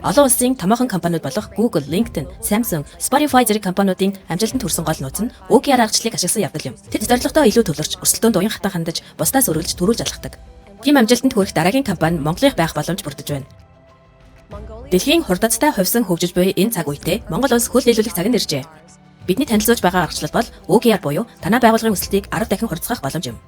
олон улсын томоохон компаниуд болох Google, LinkedIn, Samsung, Spotify зэрэг компаниудын амжилтанд хүрсэн гол нууц нь OKR аргачлалыг ашигласан явдал юм. Тэд зорилготой илүү төвлөрч, өрсөлдөөнд уян хатан хандаж, бусдаас өргөлж төрүүлж алхдаг. Тийм амжилтанд хүрэх дараагийн компани Монголын байх боломж бүрдэж байна. Дэлхийн хурдацтай хувьсан хөгжиж буй энэ цаг үедээ Монгол улс хөл нийлүүлэх цаг нь иржээ. Бидний танилцуулж байгаа аргачлал бол OKR буюу танай байгууллагын өсөлтийг 10 дахин хурцгах боломж юм.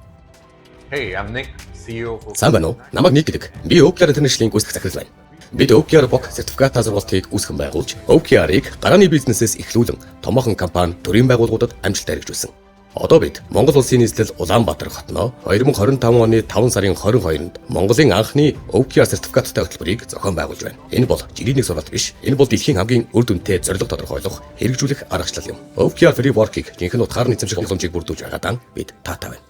Hey, I'm Nick, CEO of Сайн байна уу? Намайг Ник гэдэг. Би OKR International-ийн гүйцэтгэх захирал байна. Бид OKR бок сертификат сургалтыг үүсгэн байгуулж, OKR-ыг гарааны бизнесээс эхлүүлэн томоохон компани, төрийн байгууллагуудад амжилтаар хэрэгжүүлсэн. Одоо бид Монгол улсын нийслэл Улаанбаатар хотноо 2025 оны 5 сарын 22-нд Монголын анхны OKR сертификаттай хөтөлбөрийг зохион байгуулж байна. Энэ бол жирийн нэг сургалт биш. Энэ бол дэлхийн хамгийн үр дүнтэй зорилго тодорхойлох, хэрэгжүүлэх аргачлал юм. OKR Framework-ийг жинхэнэ утгаар эзэмших боломжийг бүрдүүлж байгаадаа бид таатай байна.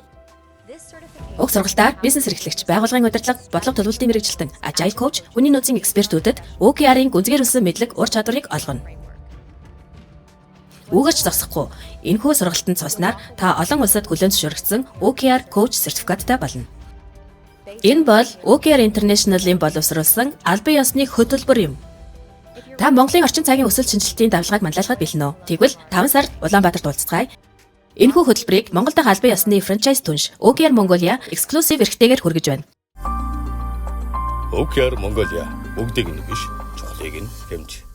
Уг сургалтаар бизнес эрхлэгч, байгууллагын удирдлага, бодлого төлөвлөлтийн мэрэгжилтэн, Agile coach, хүний нөөцийн экспертүүдэд OKR-ийн гүнзгийрүүлсэн мэдлэг, ур чадварыг олгоно. Үгэж зогсохгүй. Энэхүү сургалтанд цуснаар та олон улсад хүлээн зөвшөөрөгдсөн OKR coach сертификаттай болно. Энэ бол OKR International-ийн боловсруулсан албан ёсны хөтөлбөр юм. Та Монголын орчин цагийн өсөлт шинжилтийн давлгааг манлайлахад бэлэн үү? Тэгвэл 5 сард Улаанбаатарт уулзцгаая. Энэхүү хөтөлбөрийг Монгол дахь албан ёсны франчайз түнш OKR Mongolia эксклюзив эрхтэйгээр хүргэж байна. OKR Mongolia бүгдийг нь биш, чухлыг нь хэмж.